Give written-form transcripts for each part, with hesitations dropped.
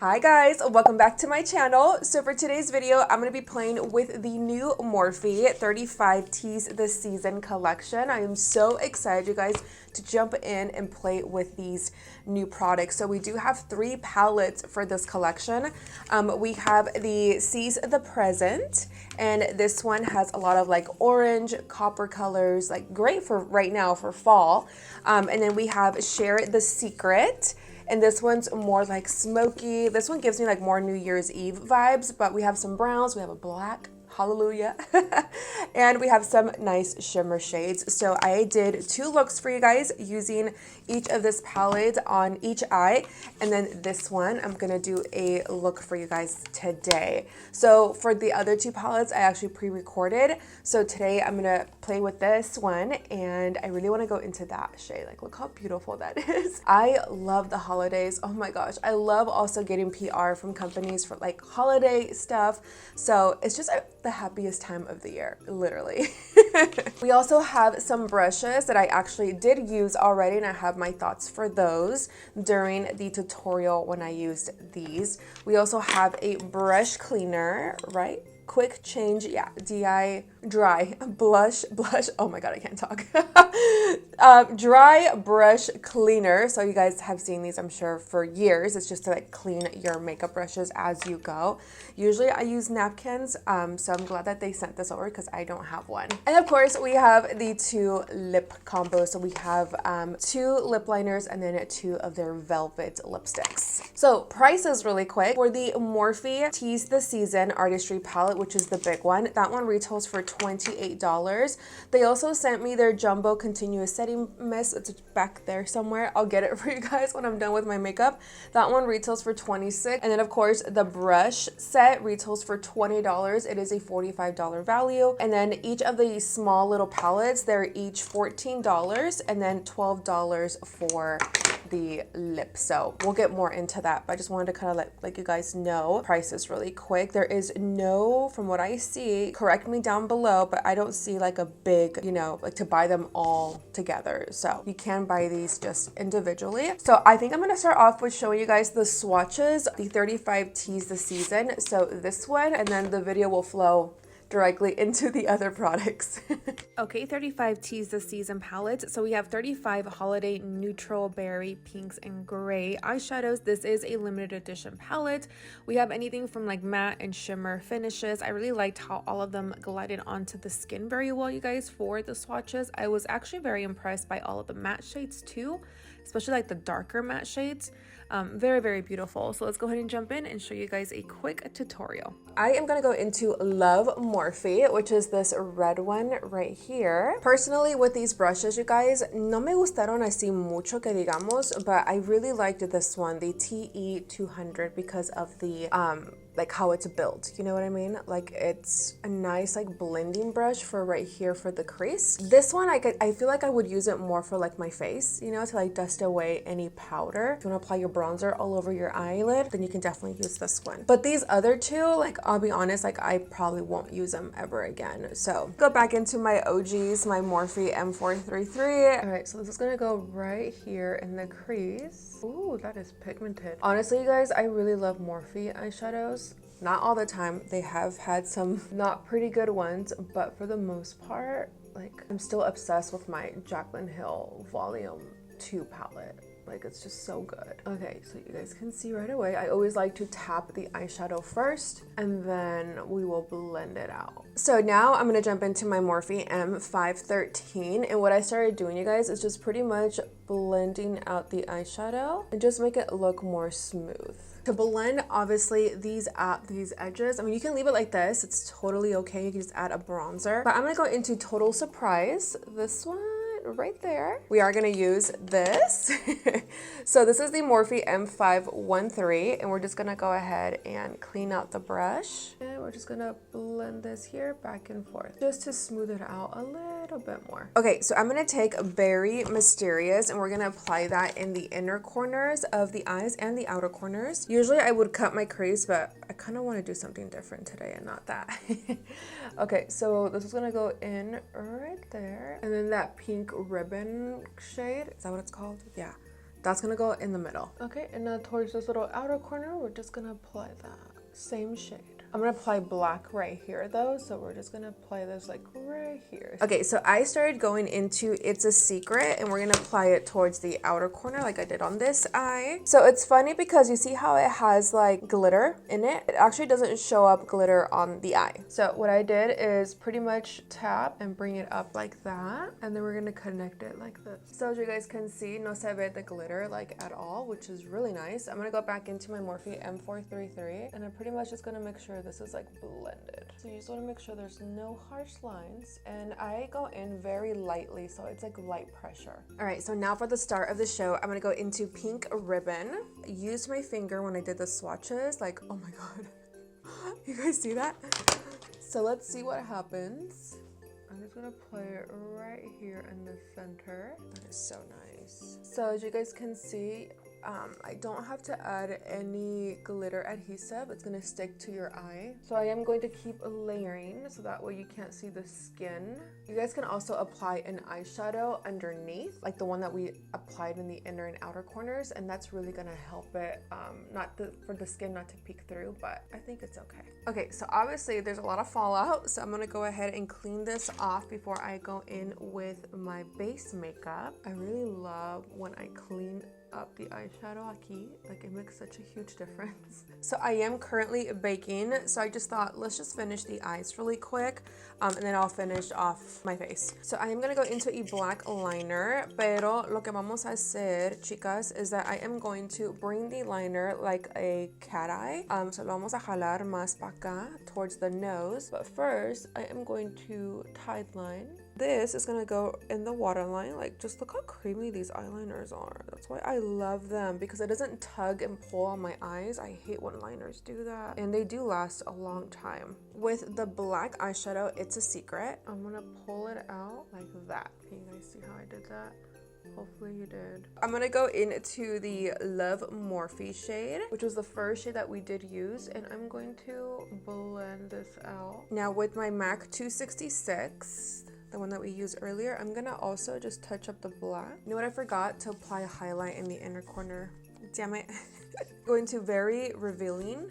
Hi guys, welcome back to my channel. So for today's video, I'm going to be playing with the new Morphe 35 Tease This Season collection. I am so excited, you guys, to jump in and play with these new products. So we do have 3 palettes for this collection. We have the Seize the Present, and this one has a lot of like orange, copper colors, like great for right now for fall. And then we have Share the Secret. And this one's more like smoky. This one gives me like more New Year's Eve vibes, but we have some browns, we have a black, hallelujah. And we have some nice shimmer shades. So I did 2 looks for you guys using each of this palette on each eye. And then this one, I'm gonna do a look for you guys today. So for the other 2 palettes, I actually pre-recorded. So today I'm gonna play with this one, and I really wanna go into that shade. Like, look how beautiful that is. I love the holidays. Oh my gosh. I love also getting PR from companies for like holiday stuff. So it's just the happiest time of the year, literally. We also have some brushes that I actually did use already, and I have my thoughts for those during the tutorial when I used these. We also have a brush cleaner, right? Quick change, yeah, dry blush, oh my god, I can't talk. Dry brush cleaner. So you guys have seen these, I'm sure, for years. It's just to like clean your makeup brushes as you go. Usually I use napkins, so I'm glad that they sent this over because I don't have one. And of course we have the 2 lip combos. So we have 2 lip liners and then 2 of their velvet lipsticks. So prices really quick. For the Morphe Tease the Season Artistry palette, which is the big one, that one retails for $28. They also sent me their jumbo continuous setting mist. It's back there somewhere. I'll get it for you guys when I'm done with my makeup. That one retails for $26. And then of course the brush set retails for $20. It is a $45 value. And then each of the small little palettes, they're each $14 and then $12 for the lip. So we'll get more into that, but I just wanted to kind of let you guys know prices really quick. There is no, from what I see, correct me down below, but I don't see like a big, you know, like to buy them all together. So you can buy these just individually. So I think I'm going to start off with showing you guys the swatches, the 35 Tease the Season. So this one, and then the video will flow directly into the other products. Okay, 35 Tease the Season palettes. So we have 35 holiday neutral berry, pinks, and gray eyeshadows. This is a limited edition palette. We have anything from like matte and shimmer finishes. I really liked how all of them glided onto the skin very well, you guys, for the swatches. I was actually very impressed by all of the matte shades too, especially like the darker matte shades. Very, very beautiful. So let's go ahead and jump in and show you guys a quick tutorial. I am going to go into Love Morphe, which is this red one right here. Personally, with these brushes, you guys, no me gustaron así mucho que digamos, but I really liked this one, the TE200, because of the like how it's built, you know what I mean? Like it's a nice like blending brush for right here for the crease. This one I feel like I would use it more for like my face, you know, to like dust away any powder. If you want to apply your bronzer all over your eyelid, then you can definitely use this one. But these other 2, like I'll be honest, like I probably won't use them ever again. So go back into my OGs, my Morphe M433. All right, so this is gonna go right here in the crease. Ooh, that is pigmented. Honestly, you guys, I really love Morphe eyeshadows. Not all the time. They have had some not pretty good ones, but for the most part, like I'm still obsessed with my Jaclyn Hill Volume 2 palette. Like it's just so good. Okay, so you guys can see right away, I always like to tap the eyeshadow first and then we will blend it out. So now I'm gonna jump into my Morphe M513, and what I started doing, you guys, is just pretty much blending out the eyeshadow and just make it look more smooth. To blend, obviously, these edges, I mean, you can leave it like this. It's totally okay. You can just add a bronzer. But I'm going to go into Total Surprise. This one right there. We are going to use this. So this is the Morphe M513, and we're just going to go ahead and clean out the brush. And we're just going to blend this here back and forth just to smooth it out a little bit more. Okay, so I'm going to take Very Mysterious, and we're going to apply that in the inner corners of the eyes and the outer corners. Usually I would cut my crease, but I kind of want to do something different today and not that. Okay, so this is going to go in right there. And then that pink ribbon shade, is that what it's called? Yeah. That's gonna go in the middle. Okay, and now towards this little outer corner, we're just gonna apply that same shade. I'm gonna apply black right here though, so we're just gonna apply this like right here. Okay, so I started going into It's a Secret, and we're gonna apply it towards the outer corner like I did on this eye. So it's funny because you see how it has like glitter in it? It actually doesn't show up glitter on the eye. So what I did is pretty much tap and bring it up like that, and then we're gonna connect it like this. So as you guys can see, no se ve the glitter like at all, which is really nice. I'm gonna go back into my Morphe M433, and I'm pretty much just gonna make sure this is like blended. So you just want to make sure there's no harsh lines, and I go in very lightly, so it's like light pressure. All right, so now for the start of the show, I'm gonna go into Pink Ribbon. I used my finger when I did the swatches, like, oh my god. You guys see that? So let's see what happens. I'm just gonna apply it right here in the center. That is so nice. So as you guys can see, I don't have to add any glitter adhesive. It's gonna stick to your eye. So I am going to keep layering so that way you can't see the skin. You guys can also apply an eyeshadow underneath, like the one that we applied in the inner and outer corners, and that's really gonna help it, for the skin not to peek through, but I think it's okay. Okay, so obviously there's a lot of fallout, so I'm gonna go ahead and clean this off before I go in with my base makeup. I really love when I clean up the eyeshadow aquí, like it makes such a huge difference. So I am currently baking, so I just thought let's just finish the eyes really quick, and then I'll finish off my face. So I am gonna go into a black liner, pero lo que vamos a hacer, chicas, is that I am going to bring the liner like a cat eye. So lo vamos a jalar más para acá towards the nose, but first I am going to tide line. This is gonna go in the waterline. Like, just look how creamy these eyeliners are. That's why I love them, because it doesn't tug and pull on my eyes. I hate when liners do that, and they do last a long time. With the black eyeshadow, It's a Secret, I'm gonna pull it out like that. Can you guys see how I did that? Hopefully you did. I'm gonna go into the Love Morphe shade, which was the first shade that we did use, and I'm going to blend this out. Now with my MAC 266, the one that we used earlier, I'm gonna also just touch up the black. You know what, I forgot to apply a highlight in the inner corner. Damn it. Going to very revealing,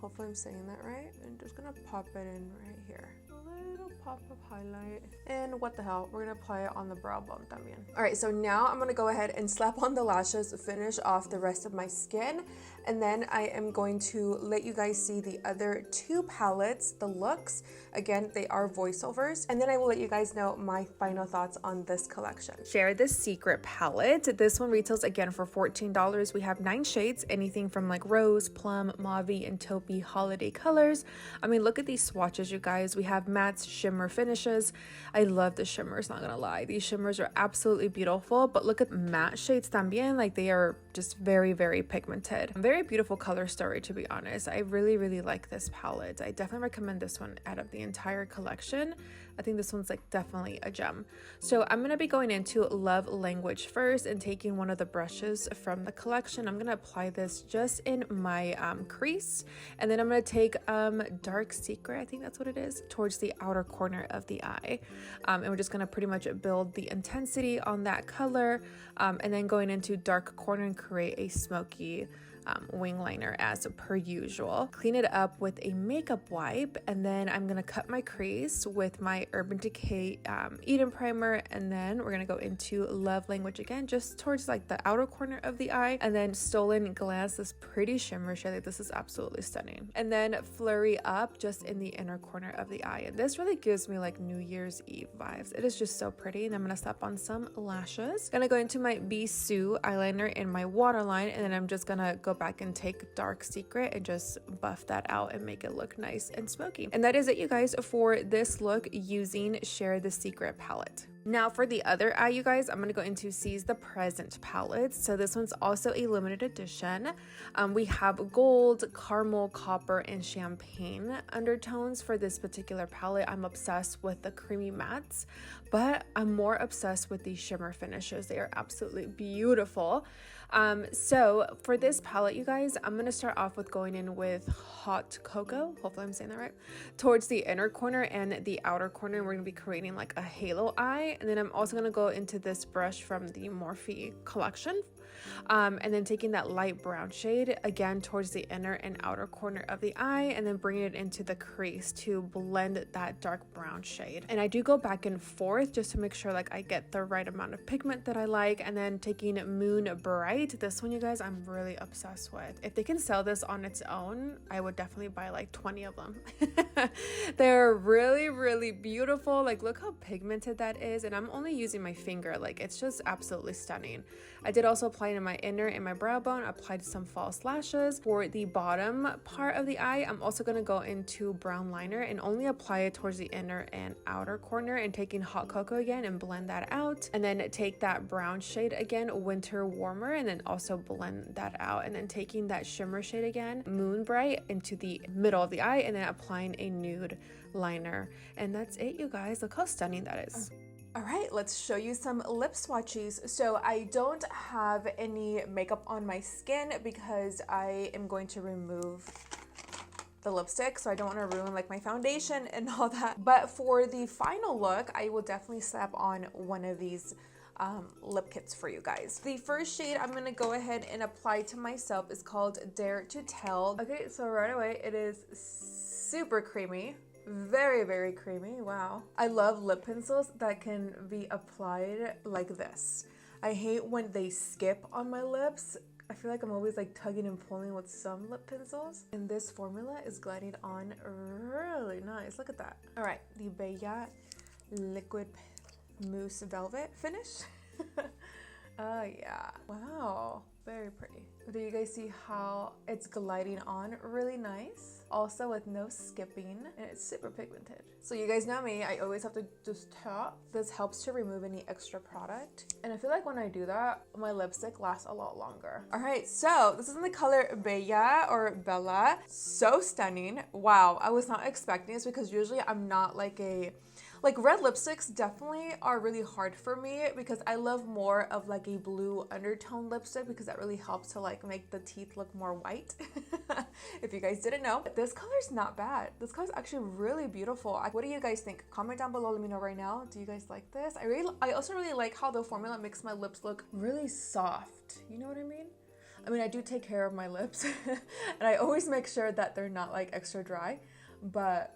hopefully I'm saying that right. I'm just gonna pop it in right here. A little pop of highlight. And what the hell, we're gonna apply it on the brow bone también. All right, so now I'm gonna go ahead and slap on the lashes, finish off the rest of my skin, and then I am going to let you guys see the other two palettes, the looks. Again, they are voiceovers, and then I will let you guys know my final thoughts on this collection. Share the Secret palette. This one retails again for $14. We have 9 shades, anything from like rose, plum, mauve, and taupey holiday colors. I mean, look at these swatches, you guys. We have mattes, shimmer finishes. I love the shimmers, not gonna lie. These shimmers are absolutely beautiful, but look at matte shades también. Like, they are just very, very pigmented. Very beautiful color story, to be honest. I really, really like this palette. I definitely recommend this one out of the entire collection. I think this one's like definitely a gem. So I'm gonna be going into Love Language first and taking one of the brushes from the collection. I'm gonna apply this just in my crease, and then I'm gonna take Dark Secret, I think that's what it is, towards the outer corner of the eye. And we're just gonna pretty much build the intensity on that color, and then going into Dark Corner and create a smoky wing liner as per usual. Clean it up with a makeup wipe, and then I'm gonna cut my crease with my Urban Decay Eden primer, and then we're gonna go into Love Language again, just towards like the outer corner of the eye, and then Stolen Glass, this pretty shimmer shade. This is absolutely stunning. And then Flurry Up just in the inner corner of the eye, and this really gives me like New Year's Eve vibes. It is just so pretty. And I'm gonna slap on some lashes. Gonna go into my Bisou eyeliner in my waterline, and then I'm just gonna go back and take Dark Secret and just buff that out and make it look nice and smoky. And that is it, you guys, for this look using Share the Secret palette. Now for the other eye, you guys, I'm going to go into Seize the Present palette. So this one's also a limited edition. We have gold, caramel, copper, and champagne undertones for this particular palette. I'm obsessed with the creamy mattes, but I'm more obsessed with these shimmer finishes. They are absolutely beautiful. So for this palette, you guys, I'm going to start off with going in with Hot Cocoa. Hopefully I'm saying that right. Towards the inner corner and the outer corner, we're going to be creating like a halo eye. And then I'm also going to go into this brush from the Morphe collection. And then taking that light brown shade again towards the inner and outer corner of the eye, and then bringing it into the crease to blend that dark brown shade. And I do go back and forth just to make sure like I get the right amount of pigment that I like. And then taking Moon Bright, this one, you guys, I'm really obsessed with. If they can sell this on its own, I would definitely buy like 20 of them. They're really, really beautiful. Like, look how pigmented that is. And I'm only using my finger. Like, it's just absolutely stunning. I did also apply it in my inner and my brow bone, applied some false lashes. For the bottom part of the eye, I'm also going to go into brown liner and only apply it towards the inner and outer corner, and taking Hot Cocoa again and blend that out. And then take that brown shade again, Winter Warmer, and then also blend that out. And then taking that shimmer shade again, Moon Bright, into the middle of the eye, and then applying a nude liner. And that's it, you guys. Look how stunning that is. All right, let's show you some lip swatches. So I don't have any makeup on my skin because I am going to remove the lipstick, so I don't want to ruin like my foundation and all that. But for the final look, I will definitely slap on one of these lip kits for you guys. The first shade I'm gonna go ahead and apply to myself is called Dare to Tell. Okay, so right away it is super creamy. Very, very creamy. Wow. I love lip pencils that can be applied like this. I hate when they skip on my lips. I feel like I'm always like tugging and pulling with some lip pencils. And this formula is gliding on really nice. Look at that. All right, the Bella Liquid Mousse Velvet finish. Oh yeah. Wow. Very pretty. Do you guys see how it's gliding on really nice? Also with no skipping, and it's super pigmented. So you guys know me, I always have to just tap. This helps to remove any extra product. And I feel like when I do that, my lipstick lasts a lot longer. All right, so this is in the color Bella or Bella. So stunning. Wow, I was not expecting this because usually I'm not like red lipsticks definitely are really hard for me because I love more of like a blue undertone lipstick because that really helps to like make the teeth look more white. If you guys didn't know, this color's not bad. This color's actually really beautiful. What do you guys think? Comment down below, let me know right now. Do you guys like this? I also really like how the formula makes my lips look really soft. You know what I mean? I mean, I do take care of my lips and I always make sure that they're not like extra dry, but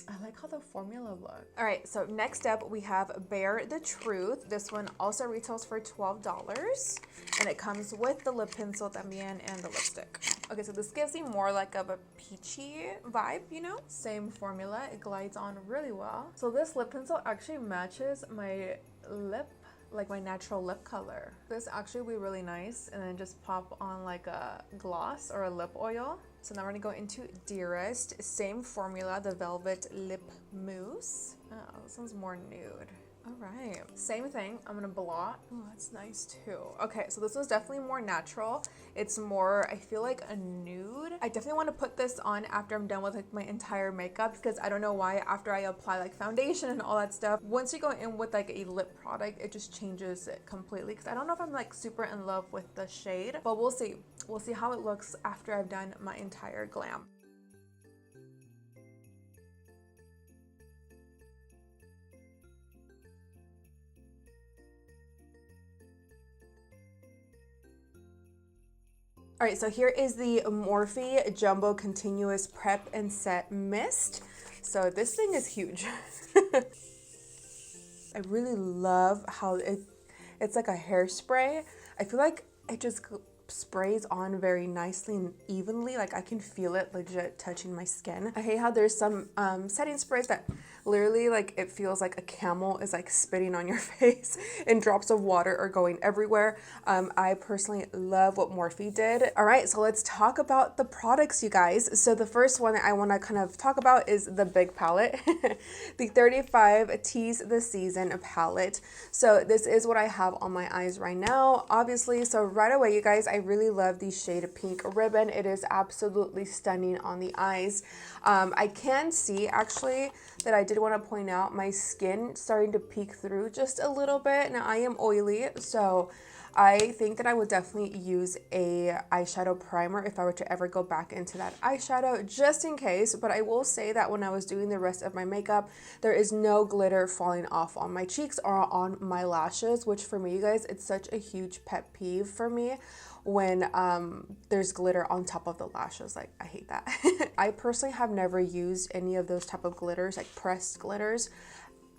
I like how the formula looks. All right, so next up we have Bare the Truth. This one also retails for $12 and it comes with the lip pencil también and the lipstick. Okay, so this gives me more like of a peachy vibe, you know? Same formula, it glides on really well. So this lip pencil actually matches my lip, like my natural lip color. This actually will be really nice, and then just pop on like a gloss or a lip oil. So now we're gonna go into Dearest. Same formula, the Velvet Lip Mousse. Oh, this one's more nude. All right, same thing. I'm gonna blot. Oh, that's nice too. Okay, so this was definitely more natural. It's more, I feel like a nude. I definitely want to put this on after I'm done with like my entire makeup because I don't know why after I apply like foundation and all that stuff, once you go in with like a lip product, it just changes it completely. Because I don't know if I'm like super in love with the shade, but we'll see. We'll see how it looks after I've done my entire glam. All right, so here is the Morphe Jumbo Continuous Prep and Set Mist. So this thing is huge. I really love how it's like a hairspray. I feel like it just sprays on very nicely and evenly. Like I can feel it legit touching my skin. I hate how there's some setting sprays that literally like it feels like a camel is like spitting on your face and drops of water are going everywhere. I personally love what Morphe did. All right, so let's talk about the products, you guys. So the first one that I want to kind of talk about is the big palette, the 35 Tease the Season palette. So this is what I have on my eyes right now, obviously. So right away, you guys, I really love the shade Pink Ribbon. It is absolutely stunning on the eyes. I can see actually that I did want to point out my skin starting to peek through just a little bit. Now I am oily, so I think that I would definitely use a eyeshadow primer if I were to ever go back into that eyeshadow, just in case. But I will say that when I was doing the rest of my makeup, there is no glitter falling off on my cheeks or on my lashes, which for me, you guys, it's such a huge pet peeve for me when there's glitter on top of the lashes. Like, I hate that. I personally have never used any of those type of glitters, like pressed glitters,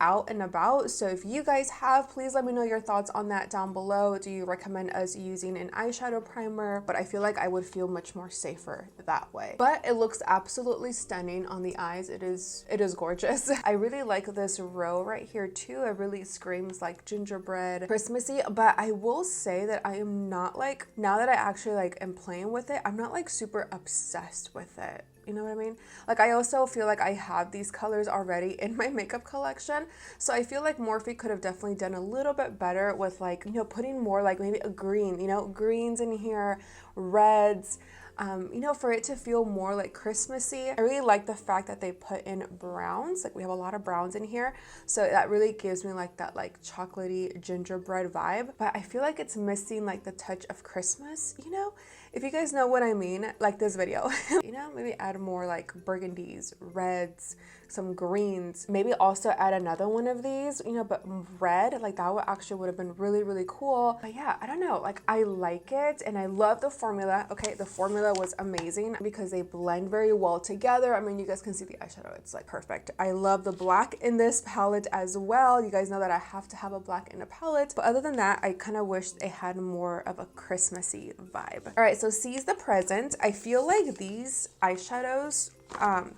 out and about. So if you guys have, please let me know your thoughts on that down below. Do you recommend us using an eyeshadow primer? But I feel like I would feel much more safer that way. But it looks absolutely stunning on the eyes. It is gorgeous. I really like this row right here too. It really screams like gingerbread, Christmassy. But I will say that I am not like, now that I actually like am playing with it, I'm not like super obsessed with it. You know what I mean? Like, I also feel like I have these colors already in my makeup collection. So I feel like Morphe could have definitely done a little bit better with, like, you know, putting more like maybe a green, you know, greens in here, reds, you know, for it to feel more like Christmassy. I really like the fact that they put in browns. Like, we have a lot of browns in here. So that really gives me like that like chocolatey gingerbread vibe. But I feel like it's missing like the touch of Christmas, you know? If you guys know what I mean, like this video, you know, maybe add more like burgundies, reds, some greens, maybe also add another one of these, you know, but red, like that would have been really, really cool. But yeah, I don't know, like I like it and I love the formula. Okay, the formula was amazing because they blend very well together. I mean, you guys can see the eyeshadow, it's like perfect. I love the black in this palette as well. You guys know that I have to have a black in a palette, but other than that, I kind of wish it had more of a Christmassy vibe. All right, so Seize the Present. I feel like these eyeshadows,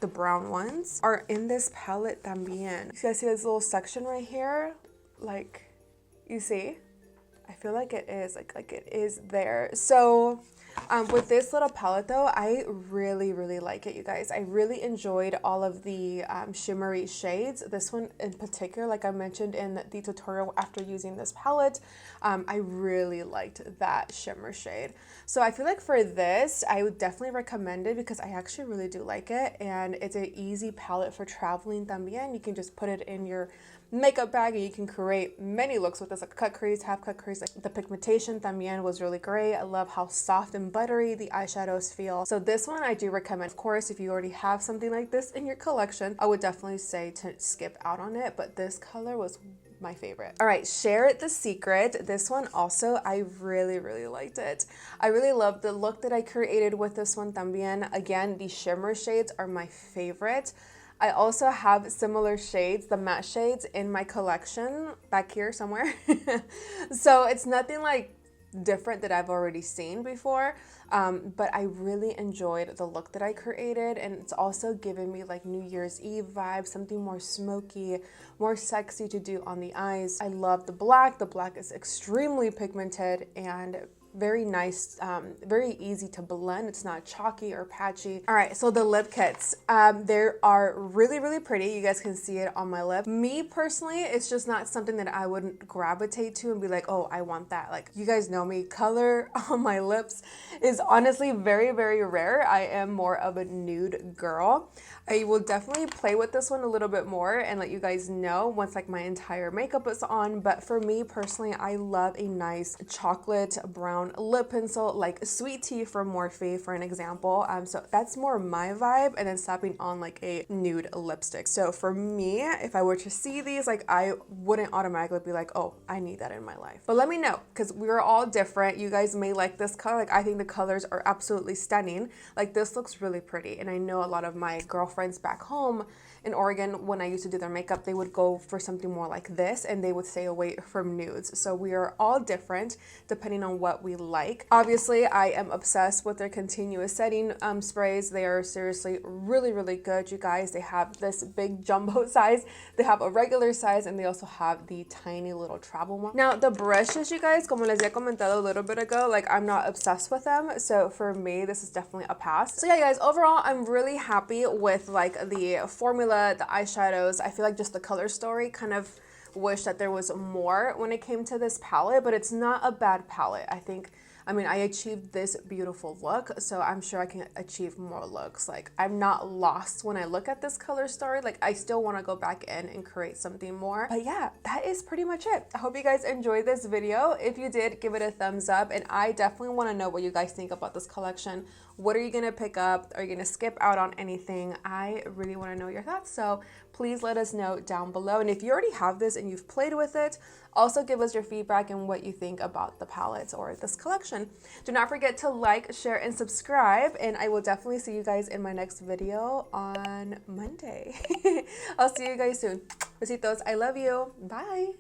the brown ones, are in this palette también. You guys see this little section right here? Like, you see? I feel like it is, like it is there. So with this little palette though, I really, really like it, you guys. I really enjoyed all of the shimmery shades. This one in particular, like I mentioned in the tutorial after using this palette, I really liked that shimmer shade. So I feel like for this, I would definitely recommend it because I actually really do like it. And it's an easy palette for traveling también. You can just put it in your makeup bag and you can create many looks with this, like cut crease, half cut crease. Like the pigmentation también was really great. I love how soft and buttery the eyeshadows feel. So this one I do recommend. Of course, if you already have something like this in your collection, I would definitely say to skip out on it, but this color was my favorite. All right, Share the Secret. This one also, I really, really liked it. I really love the look that I created with this one también. Again, the shimmer shades are my favorite. I also have similar shades, the matte shades, in my collection back here somewhere. So it's nothing like different that I've already seen before, but I really enjoyed the look that I created, and it's also given me like New Year's Eve vibes, something more smoky, more sexy to do on the eyes. I love the black. The black is extremely pigmented and very nice, very easy to blend. It's not chalky or patchy. All right, so the lip kits, they are really, really pretty. You guys can see it on my lip. Me personally, it's just not something that I would gravitate to and be like, oh, I want that. Like, you guys know me, color on my lips is honestly very, very rare. I am more of a nude girl. I will definitely play with this one a little bit more and let you guys know once like my entire makeup is on. But for me personally, I love a nice chocolate brown lip pencil, like Sweet Tea from Morphe, for an example. So that's more my vibe, and then slapping on like a nude lipstick. So for me, if I were to see these, like I wouldn't automatically be like, oh, I need that in my life. But let me know, because we're all different. You guys may like this color. Like, I think the colors are absolutely stunning. Like, this looks really pretty. And I know a lot of my girlfriends back home in Oregon, when I used to do their makeup, they would go for something more like this and they would stay away from nudes. So we are all different depending on what we like. Obviously, I am obsessed with their continuous setting sprays. They are seriously really, really good, you guys. They have this big jumbo size, they have a regular size, and they also have the tiny little travel one. Now, the brushes, you guys, como les había comentado a little bit ago, like I'm not obsessed with them. So for me, this is definitely a pass. So yeah, guys, overall, I'm really happy with like the formula, the eyeshadows. I feel like just the color story kind of wish that there was more when it came to this palette, but it's not a bad palette. I mean, I achieved this beautiful look, so I'm sure I can achieve more looks. Like, I'm not lost when I look at this color story. Like, I still want to go back in and create something more. But yeah, that is pretty much it. I hope you guys enjoyed this video. If you did, give it a thumbs up, and I definitely want to know what you guys think about this collection. What are you gonna pick up? Are you gonna skip out on anything? I really want to know your thoughts, so please let us know down below. And if you already have this and you've played with it, also give us your feedback and what you think about the palettes or this collection. Do not forget to like, share, and subscribe, and I will definitely see you guys in my next video on Monday. I'll see you guys soon. Besitos, I love you. Bye.